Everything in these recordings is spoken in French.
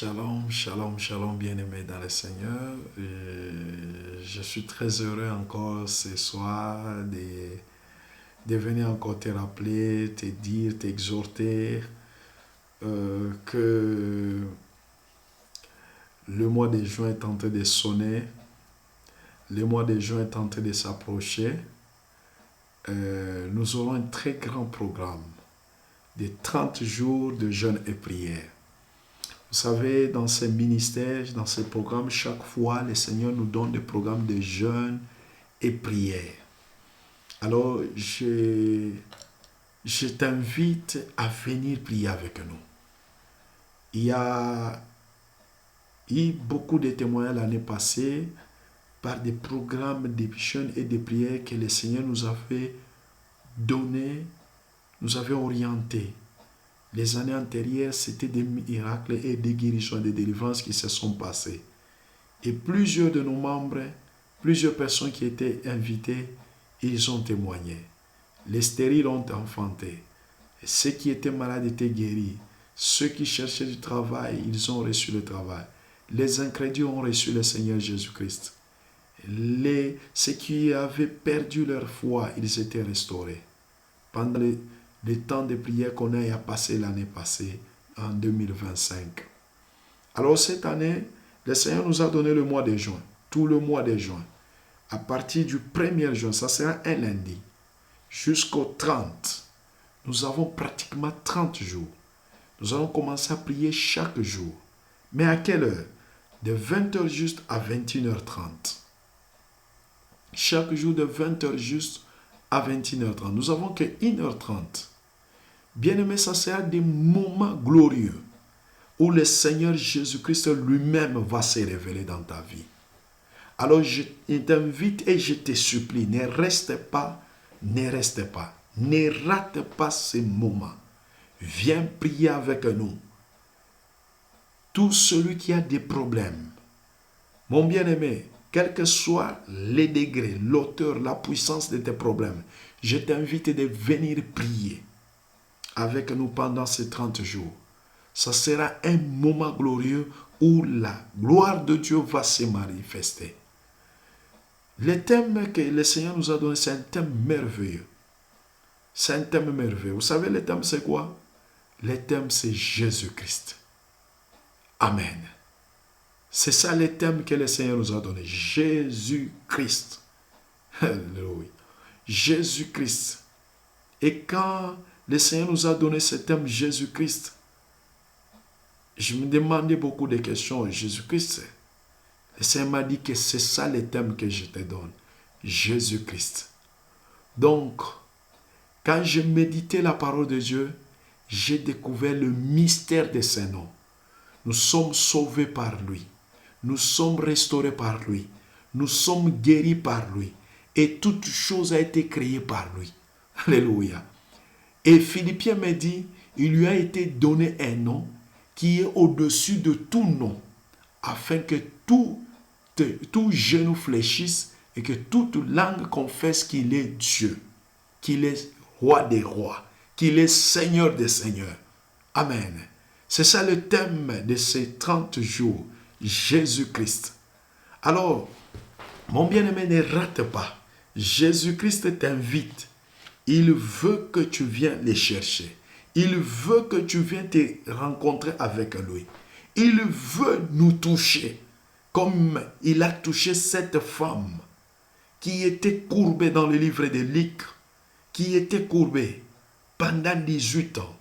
Shalom, shalom, shalom, bien-aimés dans le Seigneur. Je suis très heureux encore ce soir de venir encore te rappeler, te dire, t'exhorter que le mois de juin est en train de sonner, le mois de juin est en train de s'approcher. Nous aurons un très grand programme de 30 jours de jeûne et prière. Vous savez, dans ces ministères, dans ces programmes, chaque fois, le Seigneur nous donne des programmes de jeûne et prière. Alors, je t'invite à venir prier avec nous. Il y a eu beaucoup de témoignages l'année passée par des programmes de jeûne et de prière que le Seigneur nous avait donnés, nous avait orientés. Les années antérieures, c'était des miracles et des guérisons et des délivrances qui se sont passées. Et plusieurs de nos membres, plusieurs personnes qui étaient invitées, ils ont témoigné. Les stériles ont enfanté. Ceux qui étaient malades étaient guéris. Ceux qui cherchaient du travail, ils ont reçu le travail. Les incrédules ont reçu le Seigneur Jésus-Christ. Ceux qui avaient perdu leur foi, ils étaient restaurés. Pendant le temps de prière qu'on a passé l'année passée, en 2025. Alors cette année, le Seigneur nous a donné le mois de juin, tout le mois de juin. À partir du 1er juin, ça sera un lundi, jusqu'au 30, nous avons pratiquement 30 jours. Nous allons commencer à prier chaque jour. Mais à quelle heure? De 20h juste à 21h30. Chaque jour de 20h juste à 21h30. Nous avons que 1h30. Bien-aimé, ça sera des moments glorieux où le Seigneur Jésus-Christ lui-même va se révéler dans ta vie. Alors je t'invite et je te supplie, ne reste pas, ne rate pas ces moments. Viens prier avec nous. Tout celui qui a des problèmes, mon bien-aimé, quel que soit les degrés, l'auteur, la puissance de tes problèmes, je t'invite de venir prier avec nous pendant ces 30 jours. Ça sera un moment glorieux où la gloire de Dieu va se manifester. Le thème que le Seigneur nous a donné, c'est un thème merveilleux. C'est un thème merveilleux. Vous savez, le thème, c'est quoi? Le thème, c'est Jésus-Christ. Amen. C'est ça le thème que le Seigneur nous a donné. Jésus-Christ. Alléluia. Jésus-Christ. Et quand le Seigneur nous a donné ce thème Jésus-Christ, je me demandais beaucoup de questions. Jésus-Christ, le Seigneur m'a dit que c'est ça le thème que je te donne. Jésus-Christ. Donc, quand je méditais la parole de Dieu, j'ai découvert le mystère de ce nom. Nous sommes sauvés par lui. Nous sommes restaurés par lui. Nous sommes guéris par lui. Et toute chose a été créée par lui. Alléluia. Et Philippiens me dit, il lui a été donné un nom qui est au-dessus de tout nom, afin que tout genou fléchisse et que toute langue confesse qu'il est Dieu, qu'il est roi des rois, qu'il est Seigneur des seigneurs. Amen. C'est ça le thème de ces 30 jours, Jésus-Christ. Alors, mon bien-aimé, ne rate pas. Jésus-Christ t'invite. Il veut que tu viennes les chercher. Il veut que tu viennes te rencontrer avec lui. Il veut nous toucher comme il a touché cette femme qui était courbée dans le livre de Luc, qui était courbée pendant 18 ans.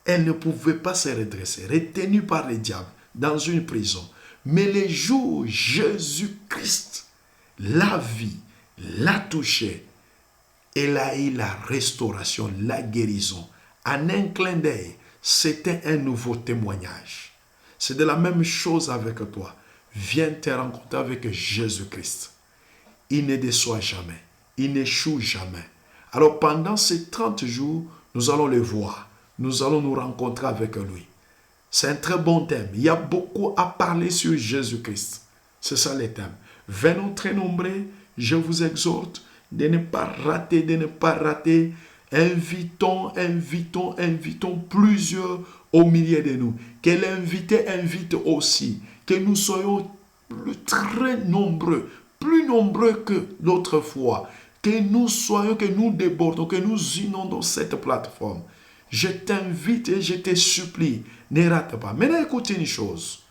Elle ne pouvait pas se redresser, retenue par le diable dans une prison. Mais le jour où Jésus-Christ l'a vit, l'a touché, elle a eu la restauration, la guérison. En un clin d'œil, c'était un nouveau témoignage. C'est de la même chose avec toi. Viens te rencontrer avec Jésus-Christ. Il ne déçoit jamais. Il n'échoue jamais. Alors pendant ces 30 jours, nous allons le voir. Nous allons nous rencontrer avec lui. C'est un très bon thème. Il y a beaucoup à parler sur Jésus-Christ. C'est ça le thème. Venons très nombreux. Je vous exhorte de ne pas rater Invitons plusieurs au milieu de nous. Que l'invité invite aussi. Que nous soyons très nombreux, plus nombreux que l'autre fois. Que nous débordons, que nous inondons cette plateforme. Je t'invite et je te supplie, ne rate pas. Maintenant, écoutez une chose.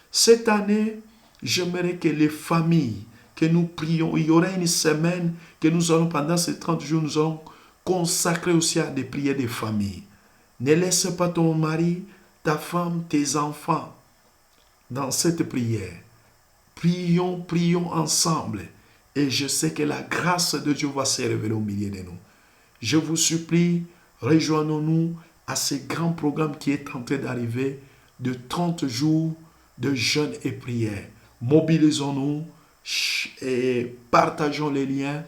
Cette année, j'aimerais que les familles, que nous prions, il y aura une semaine que nous allons, pendant ces 30 jours, nous allons consacrer aussi à des prières des familles. Ne laisse pas ton mari, ta femme, tes enfants dans cette prière. Prions ensemble. Et je sais que la grâce de Dieu va se révéler au milieu de nous. Je vous supplie, rejoignons-nous à ce grand programme qui est en train d'arriver de 30 jours de jeûne et prière. Mobilisons-nous et partageons les liens.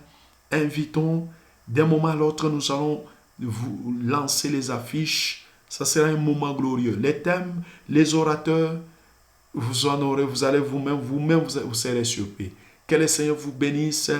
Invitons. D'un moment à l'autre, nous allons vous lancer les affiches. Ça sera un moment glorieux. Les thèmes, les orateurs, vous en aurez, vous allez vous-même, vous serez surpris. Que le Seigneur vous bénisse.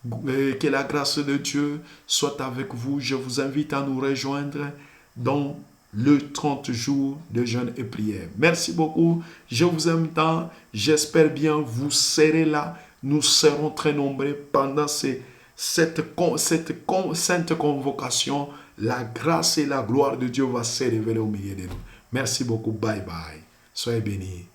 Que la grâce de Dieu soit avec vous. Je vous invite à nous rejoindre dans le 30 jours de jeûne et prière. Merci beaucoup. Je vous aime tant. J'espère bien vous serez là. Nous serons très nombreux pendant cette sainte convocation. La grâce et la gloire de Dieu va se révéler au milieu de nous. Merci beaucoup. Bye bye. Soyez bénis.